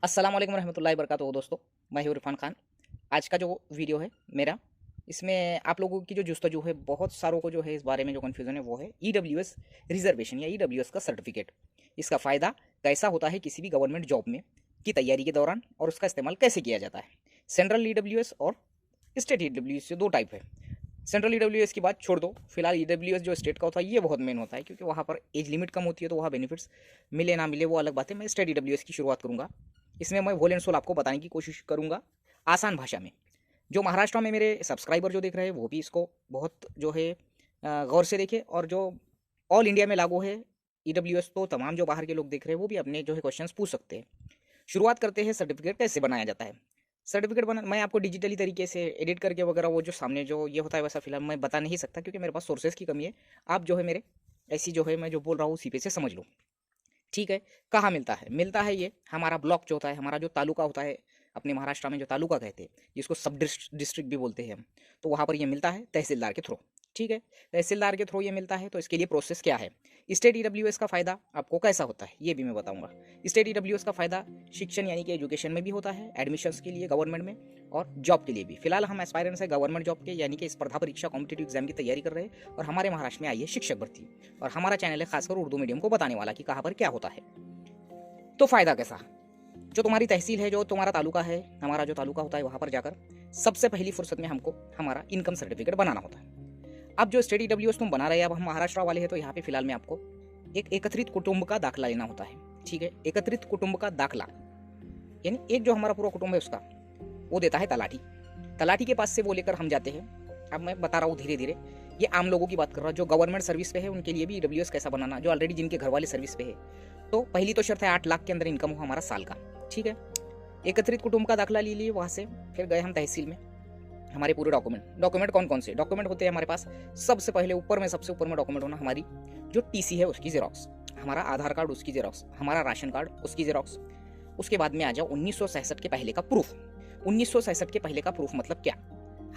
अस्सलाम वालेकुम रहमतुल्लाहि वबरकातुहू दोस्तों। मैं हूँ इरफान खान। आज का जो वीडियो है मेरा, इसमें आप लोगों की जो जुस्तजू है, बहुत सारों को जो है इस बारे में जो कन्फ्यूज़न है वो है ईडब्ल्यूएस रिजर्वेशन या ईडब्ल्यूएस का सर्टिफिकेट। इसका फ़ायदा कैसा होता है किसी भी गवर्नमेंट जॉब में की तैयारी के दौरान, और उसका इस्तेमाल कैसे किया जाता है। सेंट्रल ईडब्ल्यूएस और स्टेट ईडब्ल्यूएस से दो टाइप है। सेंट्रल ईडब्ल्यूएस की बात छोड़ दो, फिलहाल ईडब्ल्यूएस जो स्टेट का होता है ये बहुत मेन होता है, क्योंकि वहाँ पर एज लिमिट कम होती है, तो वहाँ बेनिफिट्स मिले ना मिले वो अलग बात है। मैं स्टेट ईडब्ल्यूएस की शुरुआत करूँगा। इसमें मैं होल एंड सोल आपको बताने की कोशिश करूँगा आसान भाषा में। जो महाराष्ट्र में मेरे सब्सक्राइबर जो देख रहे हैं वो भी इसको बहुत जो है गौर से देखें, और जो ऑल इंडिया में लागू है ईडब्ल्यूएस, तो तमाम जो बाहर के लोग देख रहे हैं वो भी अपने जो है क्वेश्चंस पूछ सकते हैं। शुरुआत करते हैं सर्टिफिकेट कैसे बनाया जाता है। सर्टिफिकेट बना मैं आपको डिजिटली तरीके से एडिट करके वगैरह वो जो सामने जो ये होता है वैसा फिलहाल मैं बता नहीं सकता, क्योंकि मेरे पास सोर्सेज की कमी है। आप जो है मेरे ऐसी जो है मैं जो बोल रहा हूँ उसी पे से समझ लो। ठीक है, कहाँ मिलता है? मिलता है ये हमारा ब्लॉक जो होता है, हमारा जो तालुका होता है, अपने महाराष्ट्र में जो तालुका कहते हैं, जिसको सब डिस्ट्रिक्ट भी बोलते हैं हम, तो वहाँ पर ये मिलता है तहसीलदार के थ्रू। ठीक है, तहसीलदार के थ्रू ये मिलता है, तो इसके लिए प्रोसेस क्या है। स्टेट ईडब्ल्यूएस का फ़ायदा आपको कैसा होता है ये भी मैं बताऊंगा। स्टेट ईडब्ल्यूएस का फ़ायदा शिक्षण यानी कि एजुकेशन में भी होता है, एडमिशन्स के लिए गवर्नमेंट में, और जॉब के लिए भी। फिलहाल हम एस्पायरेंट्स है गवर्नमेंट जॉब के, यानी कि स्पर्धा परीक्षा कॉम्पिटेटिव एग्जाम की तैयारी कर रहे हैं, और हमारे महाराष्ट्र में आई है शिक्षक भर्ती, और हमारा चैनल है खासकर उर्दू मीडियम को बताने वाला कि कहाँ पर क्या होता है। तो फ़ायदा कैसा? जो तुम्हारी तहसील है, जो तुम्हारा तालुका है, हमारा जो तालुका होता है, वहाँ पर जाकर सबसे पहली फुर्सत में हमको हमारा इनकम सर्टिफिकेट बनाना होता है। अब जो स्टेट ईडब्ल्यूएस तुम बना रहे हैं, अब हम महाराष्ट्र वाले हैं, तो यहाँ पे फिलहाल में आपको एक एकत्रित कुटुंब का दाखला लेना होता है। ठीक है, एकत्रित कुटुंब का दाखला यानी एक जो हमारा पूरा कुटुंब है उसका वो देता है तलाठी। तलाठी के पास से वो लेकर हम जाते हैं। अब मैं बता रहा हूँ धीरे धीरे, ये आम लोगों की बात कर रहा हूँ। जो गवर्नमेंट सर्विस पे है उनके लिए भी ईडब्ल्यूएस कैसा बनाना, जो ऑलरेडी जिनके घर वाले सर्विस पे है। तो पहली तो शर्त है 8 लाख के अंदर इनकम हो हमारा साल का। ठीक है, एकत्रित कुटुंब का दाखला ले लिए, वहाँ से फिर गए हम तहसील में। हमारे पूरे डॉक्यूमेंट कौन कौन से डॉक्यूमेंट होते हैं हमारे पास? सबसे पहले सबसे ऊपर में डॉक्यूमेंट होना हमारी जो टीसी है उसकी जेरॉक्स, हमारा आधार कार्ड उसकी जेरॉक्स, हमारा राशन कार्ड उसकी जेरॉक्स। उसके बाद में आ जाओ 1967 के पहले का प्रूफ। 1967 के पहले का प्रूफ मतलब क्या?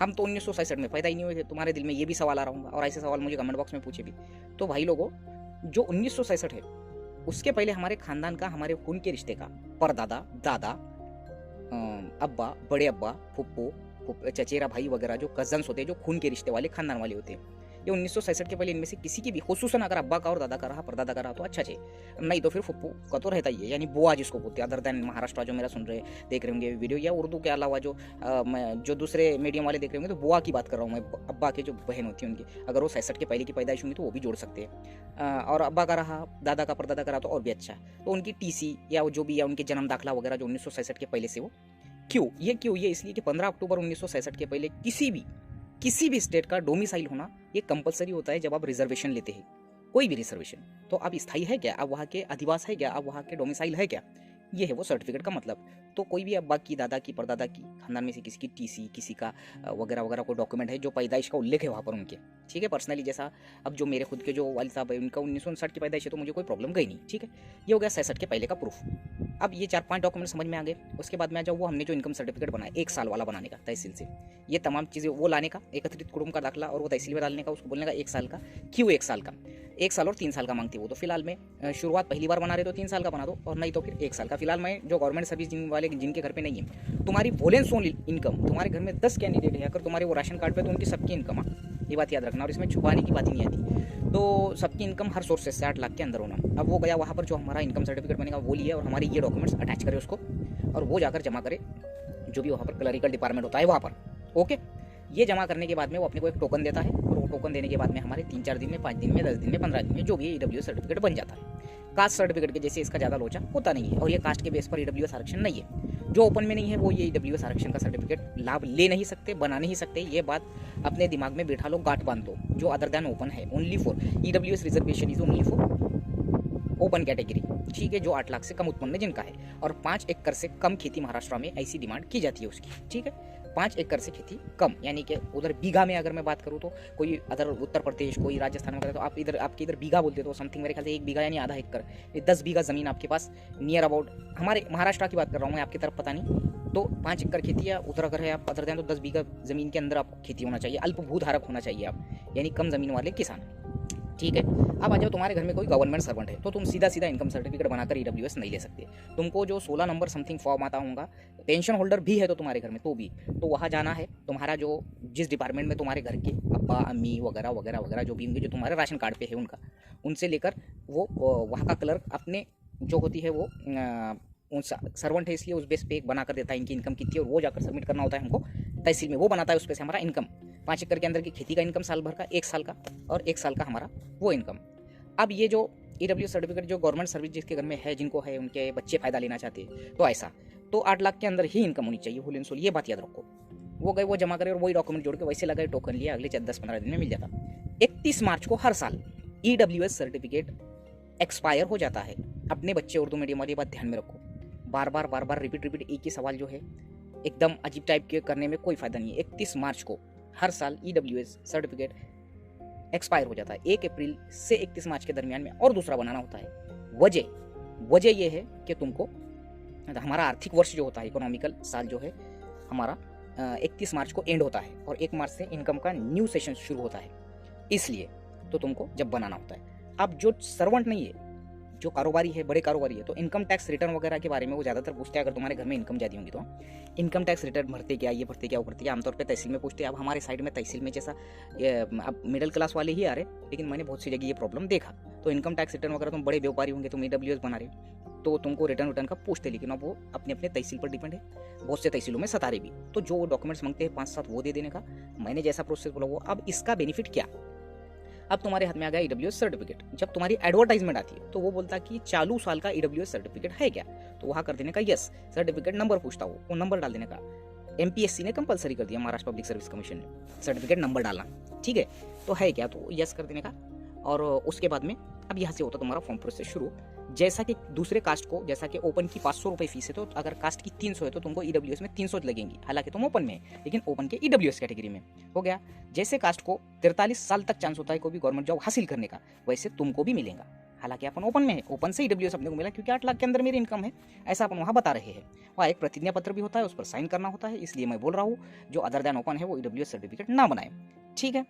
हम तो 1967 में पैदा ही नहीं हुए थे। तुम्हारे दिल में ये भी सवाल आ रहा होगा, और ऐसे सवाल मुझे कमेंट बॉक्स में पूछे भी। तो भाई लोगों, जो 1967 है उसके पहले हमारे खानदान का, हमारे खून के रिश्ते का परदादा, दादा, अब्बा, बड़े अब्बा, फुप्पो, चचेरा भाई वगैरह जो कजन्स होते हैं, जो खून के रिश्ते वाले खानदान वाले होते हैं, ये 1967 के पहले इनमें से किसी की भी, खुसूसन अगर अब्बा का और दादा का रहा, परदादा का रहा, तो अच्छा है। नहीं तो फिर फुप्पो का तो रहता ही है, यानी बुआ जिसको बोलते हैं। अदर देन महाराष्ट्र जो मेरा सुन रहे देख रहे होंगे वीडियो, या उर्दू के अलावा जो दूसरे मीडियम वाले देख रहे होंगे, तो बुआ की बात कर रहा हूँ मैं। अब्बा की जो बहन होती है उनकी, अगर वो 67 के पहले की पैदाइश होंगी तो वो भी जोड़ सकते हैं। और अब्बा का रहा, दादा का, परदादा का रहा, तो और भी अच्छा। तो उनकी टीसी या जो भी, या उनके जन्म दाखला वगैरह जो 1967 के पहले से वो क्यों ये इसलिए कि 15 अक्टूबर 1967 के पहले किसी भी स्टेट का डोमिसाइल होना ये कंपलसरी होता है जब आप रिजर्वेशन लेते हैं, कोई भी रिजर्वेशन। तो आप स्थायी है क्या, आप वहाँ के अधिवास है क्या, आप वहाँ के डोमिसाइल है क्या, ये है वो सर्टिफिकेट का मतलब। तो कोई भी अब्बा की, दादा की, परदादा की, खानदान में से किसी की टीसी, किसी का वगैरह वगैरह कोई डॉक्यूमेंट है जो पैदाइश का उल्लेख है वहाँ पर उनके। ठीक है, पर्सनली जैसा अब जो मेरे खुद के जो वालिद साहब है उनका 1959 की पैदाइश है, तो मुझे कोई प्रॉब्लम गई नहीं। ठीक है, ये हो गया 67 के पहले का प्रूफ। अब ये 4-5 डॉक्यूमेंट समझ में आ गए। उसके बाद में आ जाओ वो हमने जो इनकम सर्टिफिकेट बनाया 1 साल वाला बनाने का तहसील से, ये तमाम चीज़ें वो लाने का, एकत्रित कुटुंब का दाखला और वो तहसील में डालने का, उसको बोलने का 1 साल का। क्यों 1 साल का? 1 साल और 3 साल का मांगती है वो। तो फिलहाल में शुरुआत पहली बार बना रहे तो 3 साल का बना दो, और नहीं तो फिर 1 साल का। फिलहाल मैं जो गवर्नमेंट सर्विस जिनके घर पे नहीं है, तुम्हारी वोल एंड सोल इनकम, तुम्हारे घर में 10 कैंडिडेट है, अगर तुम्हारे वो राशन कार्ड पे, तो उनकी सबकी इनकम, ये बात याद रखना, और इसमें छुपाने की बात ही नहीं आती। तो सबकी इनकम हर सोर्स से 8 लाख के अंदर होना। अब वो गया वहाँ पर, जो हमारा इनकम सर्टिफिकेट बनेगा वो लिए, और हमारे ये डॉक्यूमेंट्स अटैच करें उसको, और वो जाकर जमा करे जो भी वहाँ पर क्लरिकल डिपार्टमेंट होता है वहाँ पर। ओके, ये जमा करने के बाद में वो अपने को एक टोकन देता है, और वो टोकन देने के बाद में हमारे 3-4 दिन में, 5 दिन में, 10 दिन में, 15 दिन में जो भी ईडब्ल्यूएस सर्टिफिकेट बन जाता है। कास्ट सर्टिफिकेट के जैसे इसका ज़्यादा लोचा होता नहीं है, और ये कास्ट के बेस पर ईडब्ल्यूएस आरक्षण नहीं है। जो ओपन में नहीं है वो ये ईडब्ल्यूएस आरक्षण का सर्टिफिकेट लाभ ले नहीं सकते, बना नहीं सकते। ये बात अपने दिमाग में बैठा लो, गांठ बांध लो। जो अदर दैन ओपन है, only for EWS reservation is only for open category. ठीक है, जो 8 लाख से कम उत्पन्न जिनका है, और 5 एकड़ से कम खेती महाराष्ट्र में ऐसी डिमांड की जाती है उसकी। ठीक है, 5 एकड़ से खेती कम, यानी कि उधर बीघा में अगर मैं बात करूँ तो कोई अदर उत्तर प्रदेश, कोई राजस्थान वगैरह, तो आप इधर, आपके इधर बीघा बोलते हो, तो समथिंग मेरे ख्याल से 1 बीघा यानी आधा एकड़, 10 बीघा ज़मीन आपके पास नियर अबाउट, हमारे महाराष्ट्र की बात कर रहा हूँ मैं, आपकी तरफ पता नहीं। तो 5 एकड़ खेती, या उधर अगर है आप अदर दें, तो 10 बीघा ज़मीन के अंदर आपको खेती होना चाहिए, अल्प भूधारक होना चाहिए आप, यानी कम ज़मीन वाले किसान। ठीक है। अब आ जाओ, तुम्हारे घर में कोई गवर्नमेंट सर्वेंट है तो तुम सीधा सीधा इनकम सर्टिफिकेट बनाकर ईडब्ल्यूएस नहीं ले सकते। तुमको जो 16 नंबर समथिंग फॉर्म आता होगा, पेंशन होल्डर भी है तो तुम्हारे घर में तो भी, तो वहाँ जाना है। तुम्हारा जो जिस डिपार्टमेंट में तुम्हारे घर के अब्बा अम्मी वगैरह वगैरह वगैरह जो भी होंगे, जो तुम्हारे राशन कार्ड पे है उनका, उनसे लेकर वो वहाँ का क्लर्क अपने जो होती है वो उन सर्वेंट है इसलिए उस बेस पे एक बना कर देता है इनकी इनकम कितनी, और वो जाकर सबमिट करना होता है हमको तहसील में। वो बनाता है उस पे से हमारा इनकम, 5 एकड़ के अंदर की खेती का इनकम साल भर का, 1 साल का, और 1 साल का हमारा वो इनकम। अब ये जो ईडब्ल्यू सर्टिफिकेट जो गवर्नमेंट सर्विस जिसके घर में है, जिनको है, उनके बच्चे फ़ायदा लेना चाहते हैं तो ऐसा, तो 8 लाख के अंदर ही इनकम होनी चाहिए होल एंड सोल, ये बात याद रखो। वो गए, वो जमा करे और वही डॉक्यूमेंट जोड़ के वैसे लगाए, टोकन लिया, अगले 10-15 दिन में मिल जाता। 31 मार्च को हर साल ईडब्ल्यूएस सर्टिफिकेट एक्सपायर हो जाता है। अपने बच्चे उर्दू मीडियम वाली बात ध्यान में रखो, बार बार रिपीट एक ही सवाल जो है एकदम अजीब टाइप के करने में कोई फायदा नहीं है। 31 मार्च को हर साल ईडब्ल्यूएस सर्टिफिकेट एक्सपायर हो जाता है। 1 अप्रैल से 31 मार्च के दरमियान में और दूसरा बनाना होता है। वजह यह है कि तुमको हमारा आर्थिक वर्ष जो होता है, इकोनॉमिकल साल जो है हमारा 31 मार्च को एंड होता है और 1 मार्च से इनकम का न्यू सेशन शुरू होता है, इसलिए तो तुमको जब बनाना होता है। अब जो सर्वेंट नहीं है, जो कारोबारी है, बड़े कारोबारी है, तो इनकम टैक्स रिटर्न वगैरह के बारे में वो ज़्यादातर पूछते हैं। अगर तुम्हारे घर में इनकम ज़्यादा होंगी तो इनकम टैक्स रिटर्न भरते क्या, ये भरते क्या, वो भरते क्या, आमतौर पे तहसील में पूछते हैं। अब हमारे साइड में तहसील में जैसा अब मिडिल क्लास वाले ही आ रहे, लेकिन मैंने बहुत सी जगह ये प्रॉब्लम देखा। तो इनकम टैक्स रिटर्न वगैरह तुम बड़े व्यापारी होंगे, तुम ईडब्ल्यूएस बना रहे तो तुमको रिटर्न का पूछते, लेकिन अब वो अपने अपने तहसील पर डिपेंड है। बहुत से तहसीलों में सतारे भी, तो जो डॉक्यूमेंट्स मांगते हैं 5-7 वो दे देने का। मैंने जैसा प्रोसेस बोला वो। अब इसका बेनिफिट क्या, अब तुम्हारे हाथ में आ गया ईडब्ल्यूएस सर्टिफिकेट। जब तुम्हारी एडवर्टाइजमेंट आती है तो वो बोलता है कि चालू साल का ईडब्ल्यूएस सर्टिफिकेट है क्या, तो वहाँ कर देने का यस। सर्टिफिकेट नंबर पूछता वो नंबर डाल देने का। एमपीएससी ने कंपलसरी कर दिया, महाराष्ट्र पब्लिक सर्विस कमीशन ने, सर्टिफिकेट नंबर डालना, ठीक है। तो है क्या, तो यस कर देने का। और उसके बाद में अब यहाँ से होता तुम्हारा फॉर्म प्रोसेस शुरू। जैसा कि दूसरे कास्ट को, जैसा कि ओपन की 500 रुपये फीस है, तो अगर कास्ट की 300 है तो तुमको ईडब्ल्यूएस में 300 लगेंगी। हालांकि तुम ओपन में, लेकिन ओपन के ईडब्ल्यूएस कैटेगरी में हो गया। जैसे कास्ट को 43 साल तक चांस होता है कोई भी गवर्नमेंट जॉब हासिल करने का, वैसे तुमको भी मिलेगा। हालांकि अपन ओपन में है, ओपन से ईडब्ल्यूएस अपने को मिला क्योंकि 8 लाख के अंदर मेरी इनकम है, ऐसा अपन वहाँ बता रहे हैं। वहाँ एक प्रतिज्ञा पत्र भी होता है, उस पर साइन करना होता है। इसलिए मैं बोल रहा हूँ जो अदर दैन ओपन है वो ईडब्ल्यूएस सर्टिफिकेट ना बनाए, ठीक है।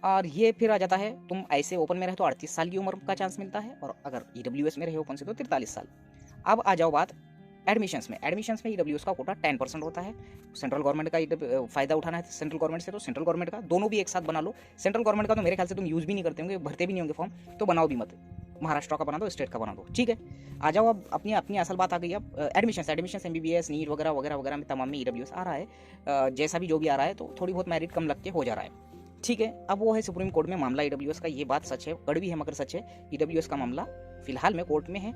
और ये फिर आ जाता है, तुम ऐसे ओपन में रहे तो 38 साल की उम्र का चांस मिलता है, और अगर ईडब्ल्यूएस में रहे ओपन से तो 43 साल। अब आ जाओ बात एडमिशंस में। एडमिशंस में ईडब्ल्यूएस का कोटा 10% होता है। सेंट्रल गवर्नमेंट का फायदा उठाना है सेंट्रल गवर्नमेंट से, तो सेंट्रल गवर्नमेंट का दोनों भी एक साथ बना लो। सेंट्रल गवर्नमेंट का तो मेरे ख्याल से तुम यूज भी नहीं करते होंगे, भरते भी नहीं होंगे फॉर्म, तो बनाओ भी मत। महाराष्ट्र का बना दो, स्टेट का बना दो, ठीक है। आ जाओ, अब अपनी अपनी असल बात आ गई। अब एडमिशन एमबीबीएस नीट वगैरह वगैरह वगैरह में तमाम में ईडब्ल्यूएस आ रहा है। जैसा भी जो भी आ रहा है, तो थोड़ी बहुत मेरिट कम लग के हो जा रहा है, ठीक है। अब वो है सुप्रीम कोर्ट में मामला ईडब्ल्यूएस का, ये बात सच है, कड़वी है मगर सच है। ईडब्ल्यूएस का मामला फिलहाल में कोर्ट में है,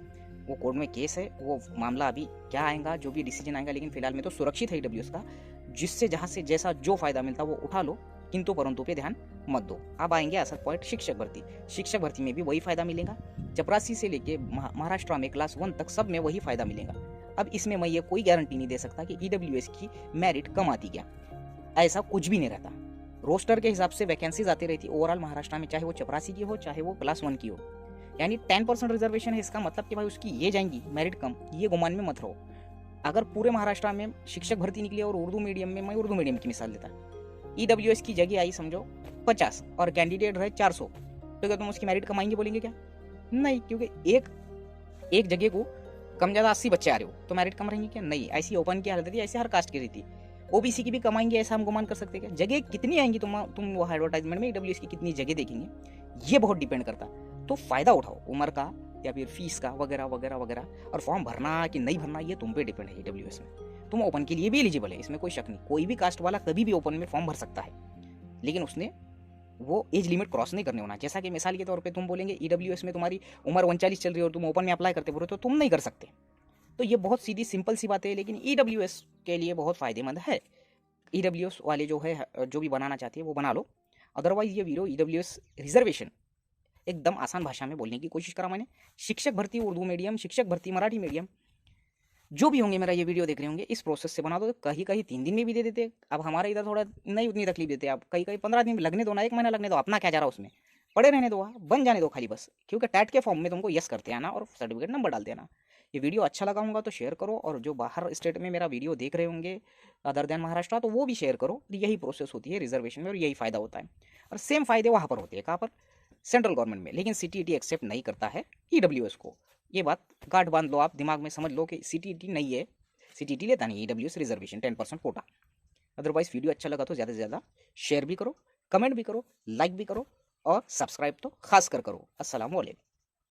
वो कोर्ट में केस है। वो मामला अभी क्या आएगा, जो भी डिसीजन आएगा, लेकिन फिलहाल में तो सुरक्षित है ईडब्ल्यूएस का। जिससे जहाँ से जैसा जो फायदा मिलता वो उठा लो, किंतु परंतु पे ध्यान मत दो। अब आएंगे असल पॉइंट, शिक्षक भर्ती। शिक्षक भर्ती में भी वही फायदा मिलेगा। चपरासी से लेके महाराष्ट्र में क्लास 1 तक सब में वही फायदा मिलेगा। अब इसमें मैं ये कोई गारंटी नहीं दे सकता कि ईडब्ल्यूएस की मेरिट कम आती क्या, ऐसा कुछ भी नहीं रहता। रोस्टर के हिसाब से वैकेंसीज आती रहती ओवरऑल महाराष्ट्र में, चाहे वो चपरासी की हो चाहे वो क्लास 1 की हो। यानी 10% रिजर्वेशन है, इसका मतलब कि भाई उसकी ये जाएंगी मेरिट कम, ये गुमान में मत रहो। अगर पूरे महाराष्ट्र में शिक्षक भर्ती निकली और उर्दू मीडियम में, मैं उर्दू मीडियम की मिसाल देता, ईडब्ल्यूएस की जगह आई समझो 50 और कैंडिडेट रहे 400, तो क्या तुम उसकी मेरिट कमाएंगे बोलेंगे क्या? नहीं, क्योंकि एक जगह को कम ज़्यादा 80 बच्चे आ रहे हो तो मेरिट कम रहेंगी क्या? नहीं। ऐसी ओपन की हालत थी, ऐसी हर कास्ट की रहती। ओबीसी की भी कमाएंगे ऐसा हम गुमान कर सकते हैं क्या? जगह कितनी आएंगी तुम वो एडवर्टाइजमेंट में ईडब्ल्यूएस की कितनी जगह देखेंगे, ये बहुत डिपेंड करता। तो फायदा उठाओ उम्र का या फिर फीस का वगैरह वगैरह वगैरह, और फॉर्म भरना कि नहीं भरना ये तुम पे डिपेंड है। ईडब्ल्यूएस में तुम ओपन के लिए भी एलिजिबल है, इसमें कोई शक नहीं। कोई भी कास्ट वाला कभी भी ओपन में फॉर्म भर सकता है, लेकिन उसने वो एज लिमिट क्रॉस नहीं करने होना। जैसा कि मिसाल के तौर पे तुम बोलेंगे ईडब्ल्यूएस में तुम्हारी उम्र 39 चल रही है और तुम ओपन में अप्लाई करते बोलो तो तुम नहीं कर सकते। तो ये बहुत सीधी सिंपल सी बात है, लेकिन ईडब्ल्यूएस के लिए बहुत फायदेमंद है। ईडब्ल्यूएस वाले जो है, जो भी बनाना चाहती है वो बना लो। अदरवाइज ये वीडियो ईडब्ल्यूएस रिजर्वेशन एकदम आसान भाषा में बोलने की कोशिश करा मैंने। शिक्षक भर्ती उर्दू मीडियम, शिक्षक भर्ती मराठी मीडियम, जो भी होंगे मेरा ये वीडियो देख रहे होंगे, इस प्रोसेस से बना दो। कहीं कहीं 3 दिन में भी दे देते। अब हमारे इधर थोड़ा नहीं उतनी तकलीफ देते, आप कहीं कहीं 15 दिन लगने दो ना, 1 महीना लगने दो, अपना क्या जा रहा उसमें, पड़े रहने दो, बन जाने दो खाली बस। क्योंकि टैट के फॉर्म में तुमको यस करते आना और सर्टिफिकेट नंबर डालते आना। ये वीडियो अच्छा लगा होगा तो शेयर करो, और जो बाहर स्टेट में मेरा वीडियो देख रहे होंगे अदर देन महाराष्ट्र, तो वो भी शेयर करो। यही प्रोसेस होती है रिजर्वेशन में और यही फ़ायदा होता है, और सेम फ़ायदे वहाँ पर होते हैं। कहाँ पर? सेंट्रल गवर्नमेंट में, लेकिन CTET एक्सेप्ट नहीं करता है EWS को। ये बात गांठ बांध लो, आप दिमाग में समझ लो कि CTET नहीं है, CTET लेता नहीं EWS reservation 10% quota. Otherwise video अच्छा लगा तो ज़्यादा से ज़्यादा शेयर भी करो, कमेंट भी करो, लाइक भी करो और सब्सक्राइब तो खास कर करो। अस्सलाम वालेकुम।